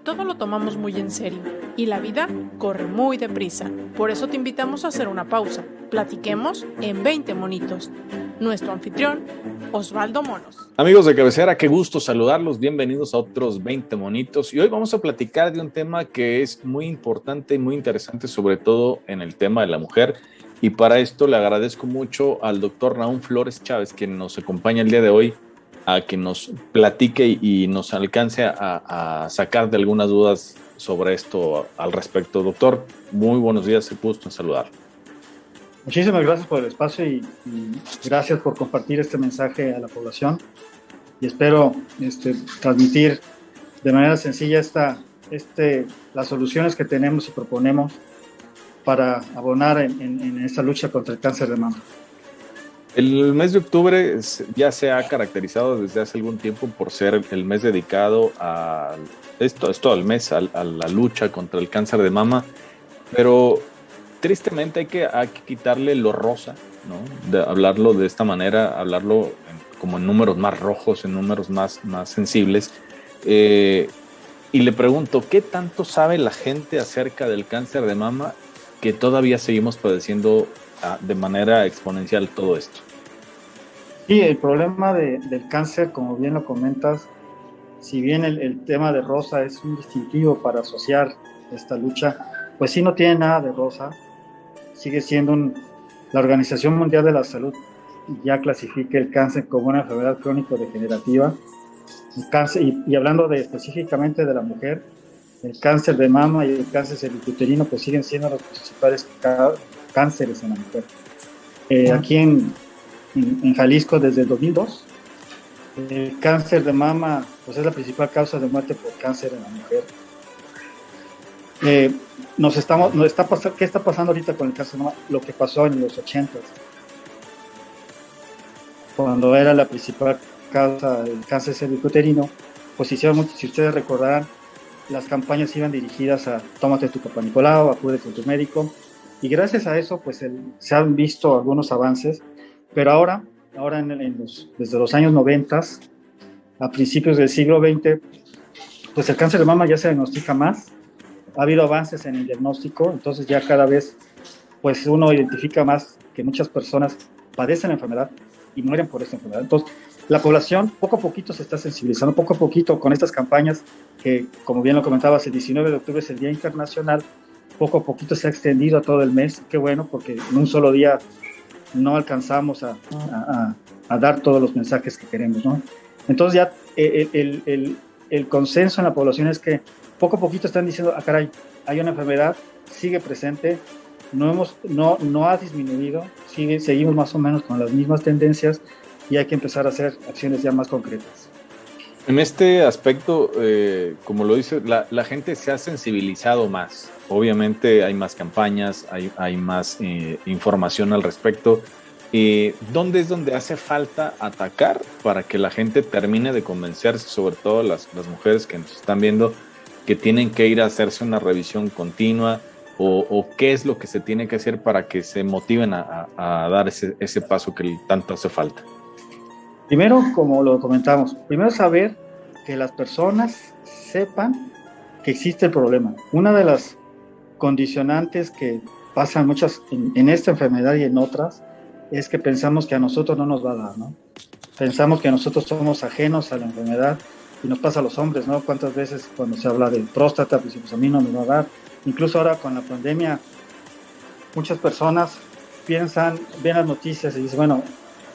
todo lo tomamos muy en serio y la vida corre muy deprisa. Por eso te invitamos a hacer una pausa. Platiquemos en 20 monitos. Nuestro anfitrión, Osvaldo Monos. Amigos de cabecera, qué gusto saludarlos. Bienvenidos a otros 20 monitos. Y hoy vamos a platicar de un tema que es muy importante y muy interesante, sobre todo en el tema de la mujer. Y para esto le agradezco mucho al doctor Naum Flores Chávez, quien nos acompaña el día de hoy, a que nos platique y nos alcance a sacar de algunas dudas sobre esto al respecto. Doctor, muy buenos días, qué gusto en saludarlo. Muchísimas gracias por el espacio y gracias por compartir este mensaje a la población. Y espero transmitir de manera sencilla las soluciones que tenemos y proponemos para abonar en esta lucha contra el cáncer de mama. El mes de octubre ya se ha caracterizado desde hace algún tiempo por ser el mes dedicado a esto, es todo el mes, a la lucha contra el cáncer de mama, pero tristemente hay que quitarle lo rosa, ¿no? De hablarlo de esta manera, hablarlo como en números más rojos, en números más sensibles. Y le pregunto, ¿qué tanto sabe la gente acerca del cáncer de mama que todavía seguimos padeciendo de manera exponencial todo esto? Sí, el problema del cáncer, como bien lo comentas, si bien el tema de rosa es un distintivo para asociar esta lucha, pues sí no tiene nada de rosa. Sigue siendo la Organización Mundial de la Salud ya clasifica el cáncer como una enfermedad crónico-degenerativa. El cáncer, y hablando específicamente de la mujer, el cáncer de mama y el cáncer cervicuterino pues siguen siendo los principales cánceres en la mujer. Aquí en Jalisco desde el 2002, el cáncer de mama pues es la principal causa de muerte por cáncer en la mujer. ¿Qué está pasando ahorita con el cáncer de mama? Lo que pasó en los 80s, cuando era la principal causa del cáncer cervicuterino, pues hicieron mucho, si ustedes recordarán, las campañas iban dirigidas a tómate tu Papá Nicolau, acude con tu médico, y gracias a eso pues se han visto algunos avances, pero ahora desde los años 90, a principios del siglo XX, pues el cáncer de mama ya se diagnostica más. Ha habido avances en el diagnóstico, entonces ya cada vez pues uno identifica más que muchas personas padecen la enfermedad y mueren por esta enfermedad. Entonces la población poco a poquito se está sensibilizando, poco a poquito con estas campañas que, como bien lo comentabas, el 19 de octubre es el Día Internacional, poco a poquito se ha extendido a todo el mes. Qué bueno, porque en un solo día no alcanzamos a dar todos los mensajes que queremos, ¿no? Entonces ya el consenso en la población es que poco a poquito están diciendo, caray, hay una enfermedad, sigue presente, no ha disminuido, seguimos más o menos con las mismas tendencias y hay que empezar a hacer acciones ya más concretas. En este aspecto, como lo dice, la gente se ha sensibilizado más. Obviamente hay más campañas, hay más información al respecto. ¿Dónde es donde hace falta atacar para que la gente termine de convencerse, sobre todo las mujeres que nos están viendo, que tienen que ir a hacerse una revisión continua o qué es lo que se tiene que hacer para que se motiven a dar ese paso que tanto hace falta? Primero, como lo comentamos, primero saber que las personas sepan que existe el problema. Una de las condicionantes que pasan muchas en esta enfermedad y en otras es que pensamos que a nosotros no nos va a dar, ¿no? Pensamos que nosotros somos ajenos a la enfermedad y nos pasa a los hombres, ¿no? ¿Cuántas veces cuando se habla de próstata, pues a mí no me va a dar? Incluso ahora con la pandemia, muchas personas ven las noticias y dicen, bueno,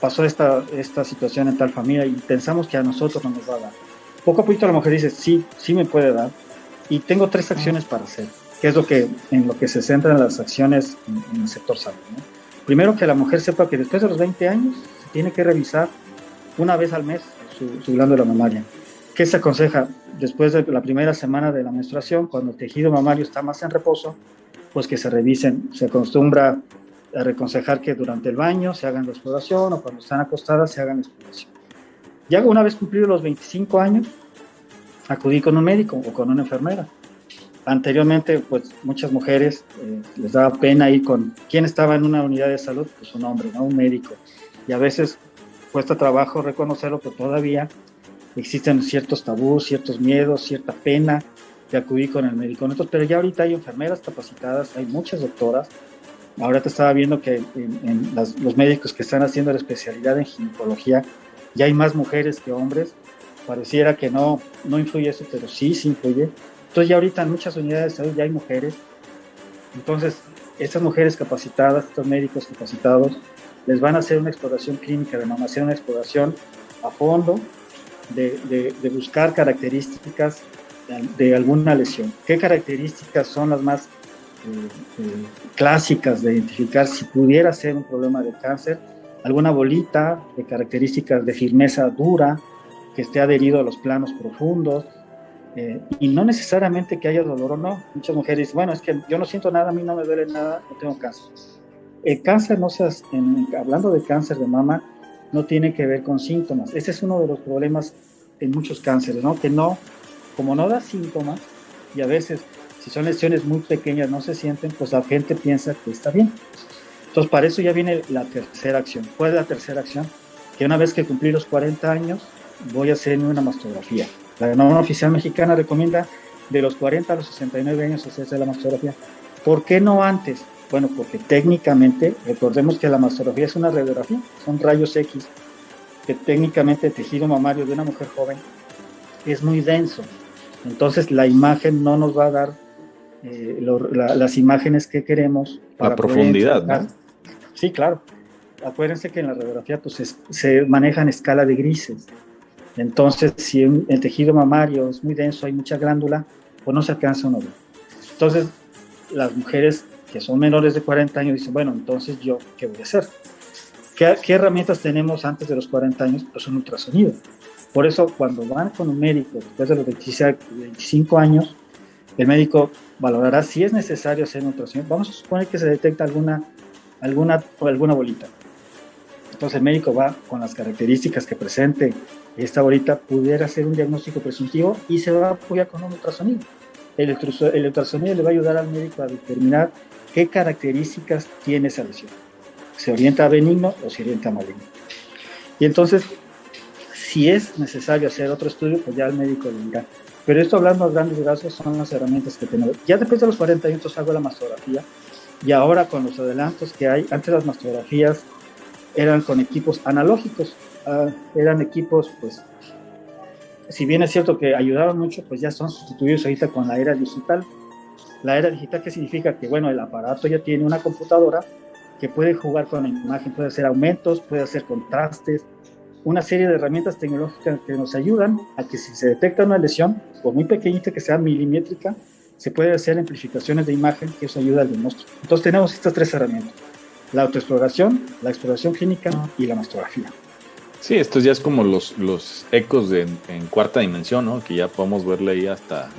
pasó esta situación en tal familia y pensamos que a nosotros no nos va a dar. Poco a poquito la mujer dice, sí me puede dar y tengo 3 acciones para hacer, que es en lo que se centran las acciones en el sector salud, ¿no? Primero, que la mujer sepa que después de los 20 años se tiene que revisar una vez al mes su glándula mamaria. ¿Qué se aconseja? Después de la primera semana de la menstruación, cuando el tejido mamario está más en reposo, pues que se revisen. Se acostumbra a aconsejar que durante el baño se hagan la exploración o cuando están acostadas se hagan la exploración. Ya una vez cumplidos los 25 años, acudir con un médico o con una enfermera. Anteriormente, pues muchas mujeres les daba pena ir con quién estaba en una unidad de salud, pues un hombre, ¿no? Un médico. Y a veces cuesta trabajo reconocerlo, pero todavía existen ciertos tabús, ciertos miedos, cierta pena de acudir con el médico. Pero ya ahorita hay enfermeras capacitadas, hay muchas doctoras. Ahora te estaba viendo que los médicos que están haciendo la especialidad en ginecología, ya hay más mujeres que hombres. Pareciera que no influye eso, pero sí influye. Entonces ya ahorita en muchas unidades de salud ya hay mujeres. Entonces, estas mujeres capacitadas, estos médicos capacitados, les van a hacer una exploración clínica de mama, hacer una exploración a fondo de buscar características de alguna lesión. ¿Qué características son las más clásicas de identificar si pudiera ser un problema de cáncer? Alguna bolita de características de firmeza dura, que esté adherido a los planos profundos, y no necesariamente que haya dolor o no. Muchas mujeres dicen, bueno, es que yo no siento nada, a mí no me duele nada, no tengo cáncer. El cáncer, hablando de cáncer de mama, no tiene que ver con síntomas. Ese es uno de los problemas en muchos cánceres, ¿no? Que como no da síntomas, y a veces, si son lesiones muy pequeñas, no se sienten, pues la gente piensa que está bien. Entonces, para eso ya viene la tercera acción. ¿Cuál es la tercera acción? Que una vez que cumplí los 40 años, voy a hacerme una mastografía. La norma oficial mexicana recomienda de los 40 a los 69 años hacerse la mastografía. ¿Por qué no antes? Bueno, porque técnicamente, recordemos que la mastografía es una radiografía, son rayos X, que técnicamente el tejido mamario de una mujer joven es muy denso. Entonces la imagen no nos va a dar las imágenes que queremos. La profundidad, ¿no? Sí, claro. Acuérdense que en la radiografía pues, se maneja en escala de grises. Entonces, si el tejido mamario es muy denso, hay mucha glándula, pues no se alcanza uno a ver. Entonces, las mujeres que son menores de 40 años dicen, bueno, entonces yo, ¿qué voy a hacer? ¿Qué herramientas tenemos antes de los 40 años? Pues un ultrasonido. Por eso, cuando van con un médico después de los 25 años, el médico valorará si es necesario hacer un ultrasonido. Vamos a suponer que se detecta alguna bolita. Entonces el médico va con las características que presente esta bolita, pudiera hacer un diagnóstico presuntivo y se va a apoyar con un ultrasonido. El ultrasonido le va a ayudar al médico a determinar qué características tiene esa lesión. ¿Se orienta a benigno o se orienta a maligno? Y entonces, si es necesario hacer otro estudio, pues ya el médico le dirá. Pero esto, hablando a grandes rasgos, son las herramientas que tenemos. Ya después de los 40 años hago la mastografía, y ahora con los adelantos que hay, antes las mastografías eran con equipos analógicos, eran equipos, pues, si bien es cierto que ayudaron mucho, pues ya son sustituidos ahorita con la era digital. La era digital, ¿qué significa? Que, bueno, el aparato ya tiene una computadora que puede jugar con la imagen, puede hacer aumentos, puede hacer contrastes, una serie de herramientas tecnológicas que nos ayudan a que si se detecta una lesión, por muy pequeñita que sea, milimétrica, se puede hacer amplificaciones de imagen, que eso ayuda al diagnóstico. Entonces tenemos estas tres herramientas: la autoexploración, la exploración clínica y la mastografía. Sí, esto ya es como los ecos en cuarta dimensión, ¿no? Que ya podemos verle ahí hasta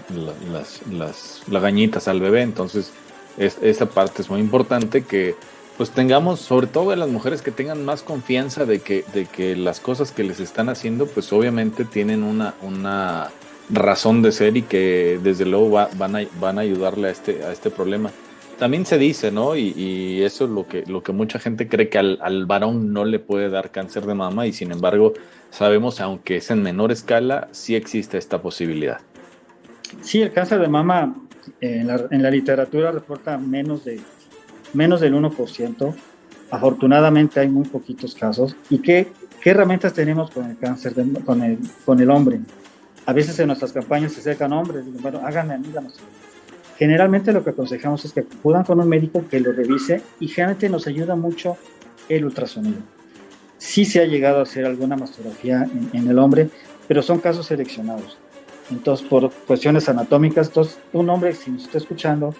las lagañitas al bebé. Entonces, esa parte es muy importante, que pues tengamos, sobre todo de las mujeres, que tengan más confianza de que las cosas que les están haciendo, pues obviamente tienen una razón de ser, y que desde luego van a ayudarle a este problema. También se dice, ¿no? Y eso es lo que mucha gente cree, que al varón no le puede dar cáncer de mama, y sin embargo sabemos, aunque es en menor escala, sí existe esta posibilidad. Sí, el cáncer de mama en la literatura reporta menos del 1%. Afortunadamente hay muy poquitos casos. ¿Y qué herramientas tenemos con el cáncer, con el hombre? A veces en nuestras campañas se acercan hombres y dicen, bueno, háganme a mí la mastografía. Generalmente lo que aconsejamos es que acudan con un médico que lo revise, y generalmente nos ayuda mucho el ultrasonido. Sí se ha llegado a hacer alguna mastografía en el hombre, pero son casos seleccionados. Entonces, por cuestiones anatómicas, un hombre, si nos está escuchando,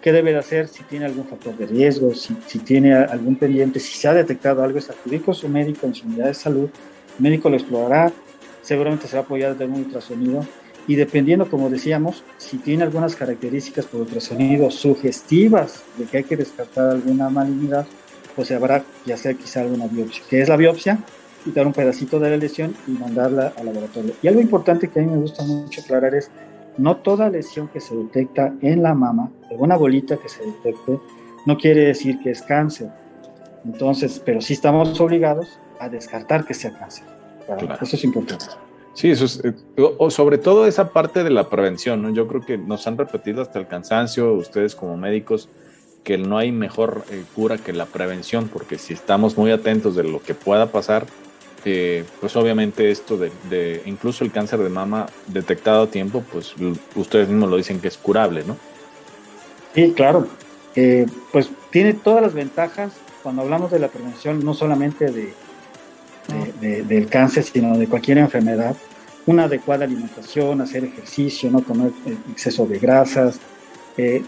¿qué debe de hacer? Si tiene algún factor de riesgo, si tiene algún pendiente, si se ha detectado algo, es acudir con su médico en su unidad de salud. El médico lo explorará, seguramente se va a apoyar de un ultrasonido, y dependiendo, como decíamos, si tiene algunas características por ultrasonido sugestivas de que hay que descartar alguna malignidad, pues se habrá que hacer quizá alguna biopsia. ¿Qué es la biopsia? Quitar un pedacito de la lesión y mandarla al laboratorio. Y algo importante que a mí me gusta mucho aclarar es: no toda lesión que se detecta en la mama, alguna bolita que se detecte, no quiere decir que es cáncer. Entonces, pero sí estamos obligados a descartar que sea cáncer. Claro. Eso es importante. Sí, eso es, o sobre todo esa parte de la prevención, ¿no? Yo creo que nos han repetido hasta el cansancio, ustedes como médicos, que no hay mejor cura que la prevención, porque si estamos muy atentos de lo que pueda pasar, pues obviamente esto de incluso el cáncer de mama detectado a tiempo, pues ustedes mismos lo dicen que es curable, ¿no? Sí, claro. Pues tiene todas las ventajas cuando hablamos de la prevención, no solamente del cáncer, sino de cualquier enfermedad. Una adecuada alimentación, hacer ejercicio, no comer exceso de grasas,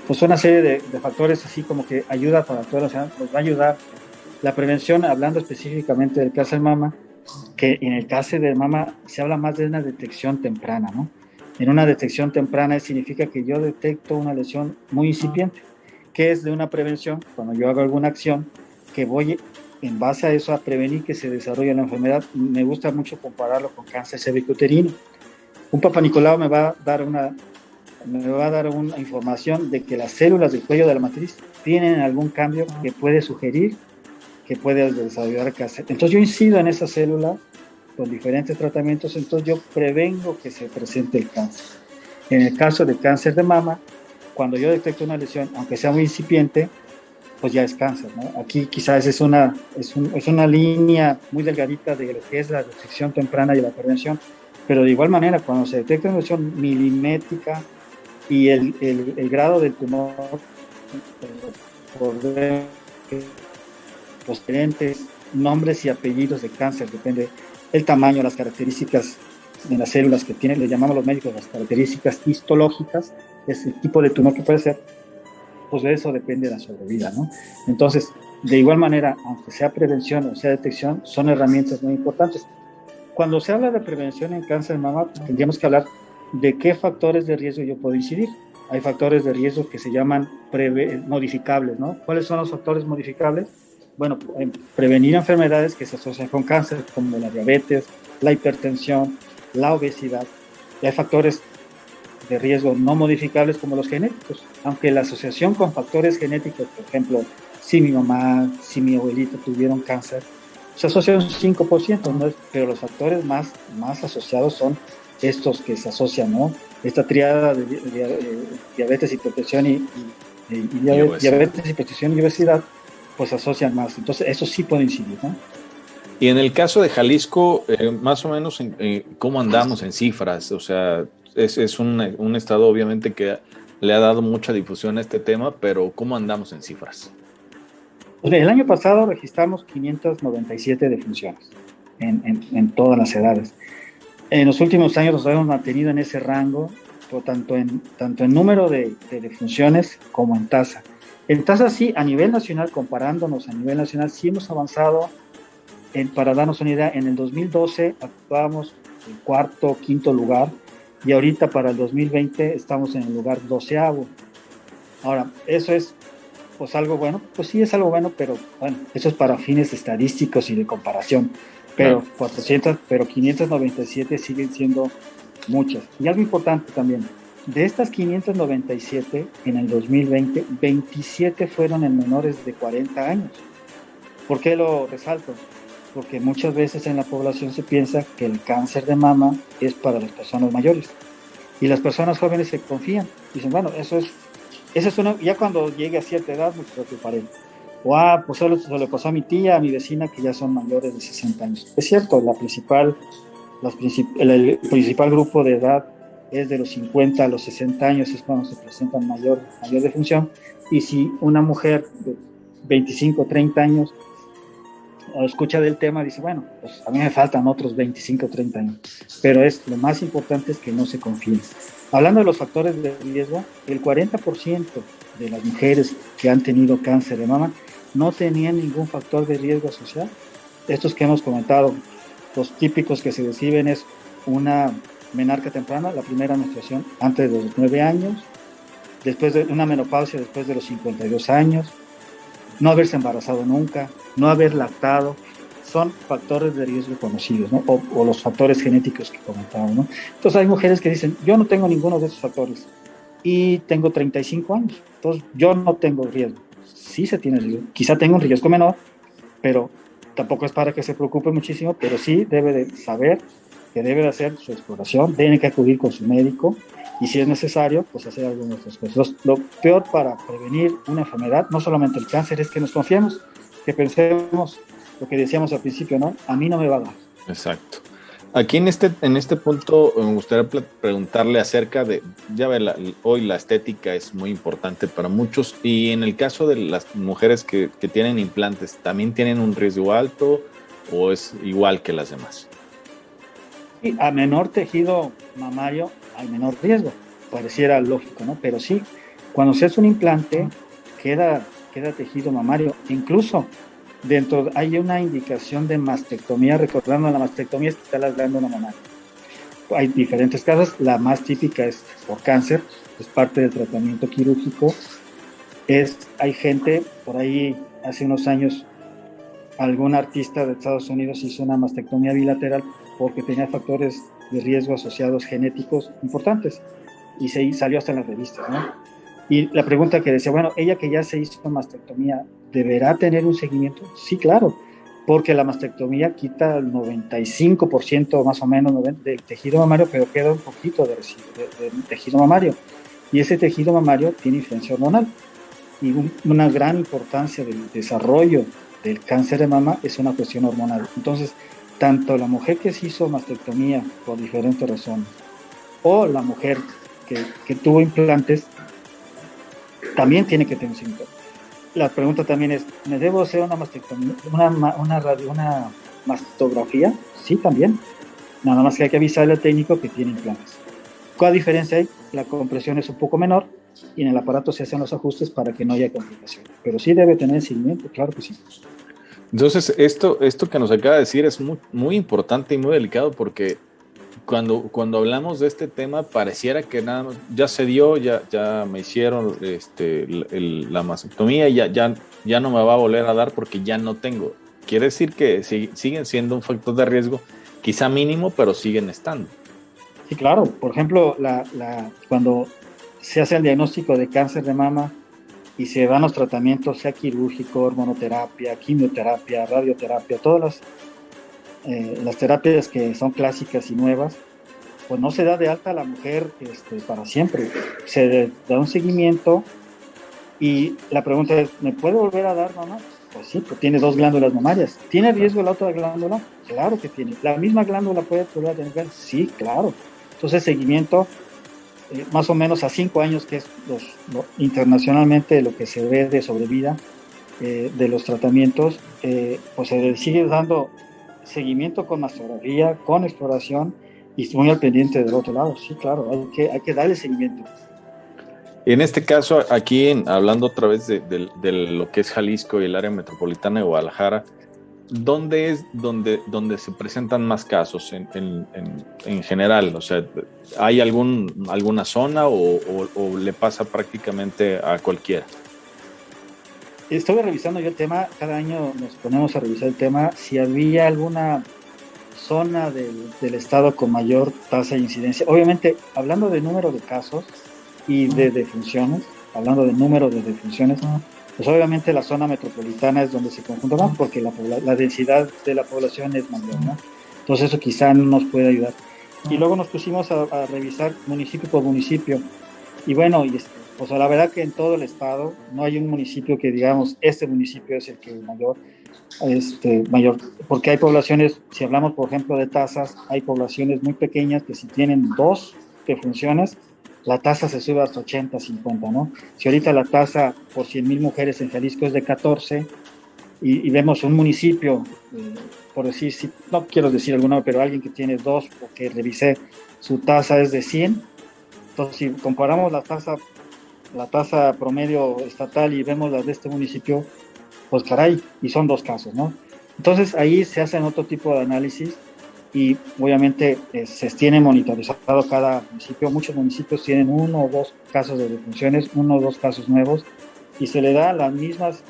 pues una serie de factores así como que ayuda para toda la sociedad, nos va a ayudar. La prevención, hablando específicamente del cáncer de mama, que en el cáncer de mama se habla más de una detección temprana, ¿no? En una detección temprana significa que yo detecto una lesión muy incipiente, que es de una prevención, cuando yo hago alguna acción, que voy en base a eso a prevenir que se desarrolle la enfermedad. Me gusta mucho compararlo con cáncer cervicuterino. Un Papa Nicolau me va a dar una información de que las células del cuello de la matriz tienen algún cambio que puede sugerir que puede desarrollar cáncer. Entonces yo incido en esa célula con diferentes tratamientos, entonces yo prevengo que se presente el cáncer. En el caso de cáncer de mama, cuando yo detecto una lesión, aunque sea muy incipiente, pues ya es cáncer, ¿no? Aquí quizás es una línea muy delgadita de lo que es la detección temprana y la prevención, pero de igual manera, cuando se detecta una lesión milimétrica y el grado del tumor por los diferentes nombres y apellidos de cáncer, depende el tamaño, las características de las células que tienen, le llamamos los médicos las características histológicas, es el tipo de tumor que puede ser, pues de eso depende la sobrevida, ¿no? Entonces, de igual manera, aunque sea prevención o sea detección, son herramientas muy importantes. Cuando se habla de prevención en cáncer de mama, pues tendríamos que hablar de qué factores de riesgo yo puedo incidir. Hay factores de riesgo que se llaman modificables, ¿no? ¿Cuáles son los factores modificables? Bueno, prevenir enfermedades que se asocian con cáncer, como la diabetes, la hipertensión, la obesidad. Y hay factores de riesgo no modificables como los genéticos, aunque la asociación con factores genéticos, por ejemplo, si mi mamá, si mi abuelita tuvieron cáncer, se asocia un 5%, ¿no? Pero los factores más asociados son estos que se asocian, ¿no? Esta triada de diabetes, hipertensión diabetes, hipertensión y obesidad, pues se asocian más. Entonces, eso sí puede incidir, ¿no? Y en el caso de Jalisco, más o menos, ¿cómo andamos en cifras? O sea, es un estado obviamente que le ha dado mucha difusión a este tema, pero ¿cómo andamos en cifras? Pues el año pasado registramos 597 defunciones en todas las edades. En los últimos años nos hemos mantenido en ese rango, tanto en número de defunciones como en tasa. En tasa sí, a nivel nacional, comparándonos a nivel nacional, sí hemos avanzado. Para darnos una idea, en el 2012 actuábamos en cuarto, quinto lugar, y ahorita para el 2020 estamos en el lugar 12º. Ahora, eso es pues algo bueno, pues sí es algo bueno, pero bueno, eso es para fines estadísticos y de comparación. Pero Claro. 597 siguen siendo muchas. Y algo importante también, de estas 597 en el 2020, 27 fueron en menores de 40 años. ¿Por qué lo resalto? Porque muchas veces en la población se piensa que el cáncer de mama es para las personas mayores. Y las personas jóvenes se confían. Dicen, bueno, eso es una, ya cuando llegue a cierta edad me preocuparé. O, pues solo se le pasó a mi tía, a mi vecina, que ya son mayores de 60 años. Es cierto, el principal grupo de edad es de los 50 a los 60 años, es cuando se presentan mayor defunción. Y si una mujer de 25, 30 años o escucha del tema, dice, bueno, pues a mí me faltan otros 25 o 30 años. Pero lo más importante es que no se confíen. Hablando de los factores de riesgo, el 40% de las mujeres que han tenido cáncer de mama no tenían ningún factor de riesgo asociado. Estos que hemos comentado, los típicos que se describen es una menarca temprana, la primera menstruación antes de los 9 años, después de una menopausia después de los 52 años, no haberse embarazado nunca, no haber lactado, son factores de riesgo conocidos, ¿no? O los factores genéticos que comentaba, ¿no? Entonces hay mujeres que dicen, yo no tengo ninguno de esos factores y tengo 35 años, entonces yo no tengo riesgo. Sí se tiene riesgo, quizá tengo un riesgo menor, pero tampoco es para que se preocupe muchísimo, pero sí debe de saber que debe de hacer su exploración, tiene que acudir con su médico y si es necesario, pues hacer algunas otras cosas. Lo peor para prevenir una enfermedad, no solamente el cáncer, es que nos confiemos, que pensemos lo que decíamos al principio, ¿no? A mí no me va a dar. Exacto. Aquí en este punto me gustaría preguntarle acerca de, ya ve, hoy la estética es muy importante para muchos y en el caso de las mujeres que tienen implantes, ¿también tienen un riesgo alto o es igual que las demás? Y a menor tejido mamario hay menor riesgo, pareciera lógico, ¿no? Pero sí, cuando se hace un implante, queda tejido mamario, incluso hay una indicación de mastectomía, recordando la mastectomía es quitar la glándula mamaria. Hay diferentes casos, la más típica es por cáncer, es parte del tratamiento quirúrgico. Hay gente, por ahí hace unos años, algún artista de Estados Unidos hizo una mastectomía bilateral porque tenía factores de riesgo asociados genéticos importantes y salió hasta en las revistas, ¿no? Y la pregunta que decía, bueno, ella que ya se hizo mastectomía, ¿deberá tener un seguimiento? Sí, claro, porque la mastectomía quita el 95% más o menos del tejido mamario, pero queda un poquito de tejido mamario. Y ese tejido mamario tiene influencia hormonal. Y una gran importancia del desarrollo del cáncer de mama es una cuestión hormonal. Entonces, tanto la mujer que se hizo mastectomía por diferentes razones, o la mujer que tuvo implantes, también tiene que tener síntoma. La pregunta también es, ¿me debo hacer una mastectomía, una mastografía? Sí, también. Nada más que hay que avisarle al técnico que tiene implantes. ¿Cuál diferencia hay? La compresión es un poco menor y en el aparato se hacen los ajustes para que no haya complicación. Pero sí debe tener seguimiento, claro que sí. Entonces, esto que nos acaba de decir es muy, muy importante y muy delicado porque cuando hablamos de este tema pareciera que nada más ya se dio, ya me hicieron la mastectomía y ya no me va a volver a dar porque ya no tengo. Quiere decir que siguen siendo un factor de riesgo, quizá mínimo, pero siguen estando. Sí, claro. Por ejemplo, cuando se hace el diagnóstico de cáncer de mama y se dan los tratamientos, sea quirúrgico, hormonoterapia, quimioterapia, radioterapia, todas las terapias que son clásicas y nuevas, pues no se da de alta a la mujer para siempre. Se da un seguimiento y la pregunta es, ¿me puede volver a dar, mamá? Pues sí, pues tiene 2 glándulas mamarias. ¿Tiene riesgo la otra glándula? Claro que tiene. ¿La misma glándula puede volver a tener? Sí, claro. Entonces, seguimiento más o menos a 5 años, que es internacionalmente lo que se ve de sobrevida de los tratamientos, pues se sigue dando seguimiento con mastografía, con exploración y muy al pendiente del otro lado. Sí, claro, hay que darle seguimiento. En este caso, aquí hablando otra vez de lo que es Jalisco y el área metropolitana de Guadalajara, ¿dónde es donde se presentan más casos en general? O sea, ¿hay alguna zona o le pasa prácticamente a cualquiera? Estuve revisando yo el tema, cada año nos ponemos a revisar el tema, si había alguna zona del estado con mayor tasa de incidencia. Obviamente, hablando de número de casos y de defunciones, pues obviamente la zona metropolitana es donde se conjunta más porque la densidad de la población es mayor, ¿no? Entonces eso quizá nos puede ayudar. Y luego nos pusimos a revisar municipio por municipio. Y bueno, pues la verdad que en todo el estado no hay un municipio que digamos, este municipio es el que mayor, porque hay poblaciones, si hablamos por ejemplo de tasas, hay poblaciones muy pequeñas que si tienen 2 defunciones, la tasa se sube hasta 80, 50, ¿no? Si ahorita la tasa por 100,000 mujeres en Jalisco es de 14 y vemos un municipio, por decir, no quiero decir alguno, pero alguien que tiene 2, porque revisé, su tasa es de 100, entonces si comparamos la tasa promedio estatal y vemos la de este municipio, pues caray, y son 2 casos, ¿no? Entonces ahí se hacen otro tipo de análisis y obviamente se tiene monitorizado cada municipio. Muchos municipios tienen 1 o 2 casos de defunciones, 1 o 2 casos nuevos y se le da las mismas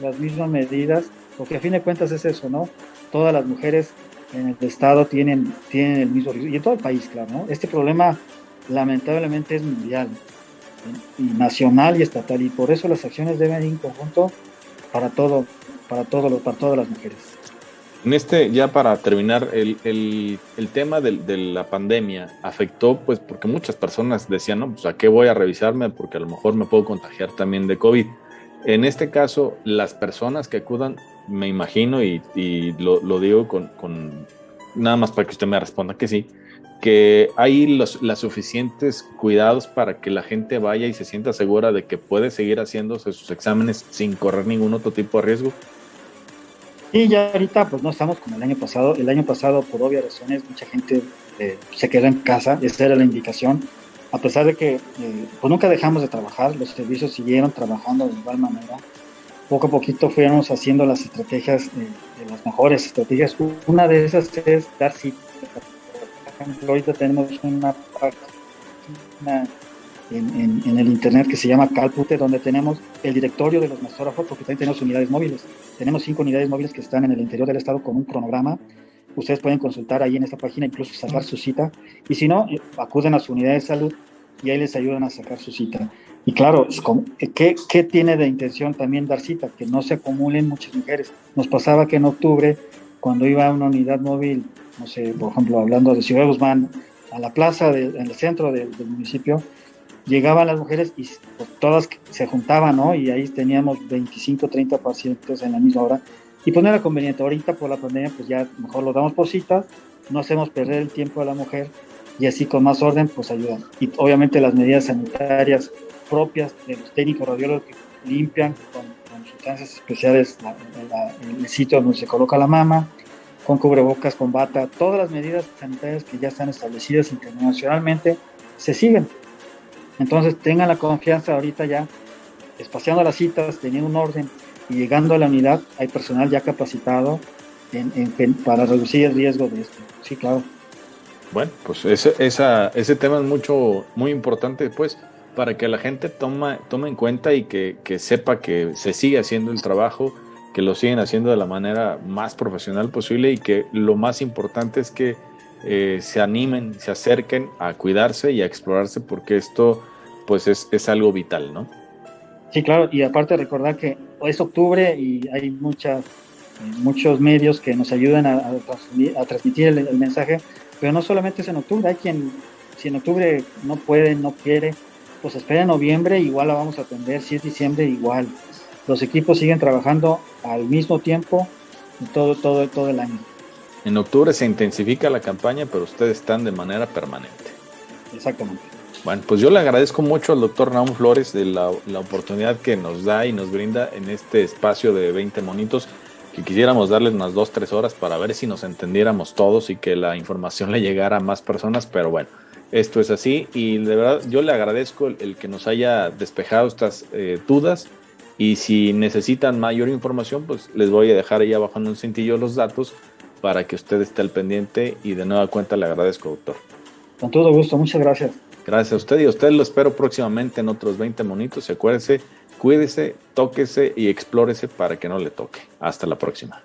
medidas, porque a fin de cuentas es eso, ¿no? Todas las mujeres en el estado tienen el mismo riesgo y en todo el país, claro, ¿no? Este problema lamentablemente es mundial, y nacional y estatal, y por eso las acciones deben ir en conjunto para todas las mujeres. Ya para terminar, el tema de la pandemia afectó, pues, porque muchas personas decían, no, pues, ¿a qué voy a revisarme? Porque a lo mejor me puedo contagiar también de COVID. En este caso, las personas que acudan, me imagino, y lo digo nada más para que usted me responda que sí, que hay las suficientes cuidados para que la gente vaya y se sienta segura de que puede seguir haciéndose sus exámenes sin correr ningún otro tipo de riesgo. Y ya ahorita pues no estamos como el año pasado. El año pasado, por obvias razones, mucha gente se quedó en casa. Esa era la indicación. A pesar de que pues nunca dejamos de trabajar, los servicios siguieron trabajando de igual manera. Poco a poquito fuimos haciendo las estrategias, de las mejores estrategias. Una de esas es dar cita. Por ejemplo, ahorita tenemos una página en el internet que se llama Calpute, donde tenemos el directorio de los mastógrafos, porque también tenemos unidades móviles. Tenemos 5 unidades móviles que están en el interior del estado con un cronograma. Ustedes pueden consultar ahí en esta página, incluso sacar su cita. Y si no, acuden a su unidad de salud y ahí les ayudan a sacar su cita. Y claro, ¿qué tiene de intención también dar cita? Que no se acumulen muchas mujeres. Nos pasaba que en octubre, cuando iba a una unidad móvil, no sé, por ejemplo, hablando de Ciudad Guzmán, a la plaza, en el centro del municipio, llegaban las mujeres y pues, todas se juntaban, ¿no? Y ahí teníamos 25, 30 pacientes en la misma hora. Y pues no era conveniente. Ahorita por la pandemia, pues ya mejor lo damos por citas, no hacemos perder el tiempo a la mujer y así con más orden, pues ayudan. Y obviamente las medidas sanitarias propias de los técnicos radiólogos que limpian con sustancias especiales el sitio donde se coloca la mama, con cubrebocas, con bata, todas las medidas sanitarias que ya están establecidas internacionalmente se siguen. Entonces tengan la confianza ahorita ya, espaciando las citas, teniendo un orden y llegando a la unidad, hay personal ya capacitado para reducir el riesgo de esto. Sí, claro. Bueno, pues ese tema es muy importante, pues, para que la gente tome en cuenta y que sepa que se sigue haciendo el trabajo, que lo siguen haciendo de la manera más profesional posible y que lo más importante es que se animen, se acerquen a cuidarse y a explorarse, porque esto pues es algo vital, ¿no? Sí, claro, y aparte recordar que es octubre y hay muchos medios que nos ayudan a transmitir el mensaje, pero no solamente es en octubre. Hay quien, si en octubre no puede, no quiere, pues espera en noviembre, igual la vamos a atender. Si es diciembre, igual. Los equipos siguen trabajando al mismo tiempo todo el año. En octubre se intensifica la campaña, pero ustedes están de manera permanente. Exactamente. Bueno, pues yo le agradezco mucho al doctor Naum Flores de la oportunidad que nos da y nos brinda en este espacio de 20 monitos, que quisiéramos darles unas 2-3 horas para ver si nos entendiéramos todos y que la información le llegara a más personas, pero bueno, esto es así y de verdad yo le agradezco el que nos haya despejado estas dudas, y si necesitan mayor información, pues les voy a dejar ahí abajo en un cintillo los datos para que usted esté al pendiente, y de nueva cuenta le agradezco, doctor. Con todo gusto, muchas gracias. Gracias a usted, y a usted lo espero próximamente en otros 20 monitos. Y acuérdese, cuídese, tóquese y explórese para que no le toque. Hasta la próxima.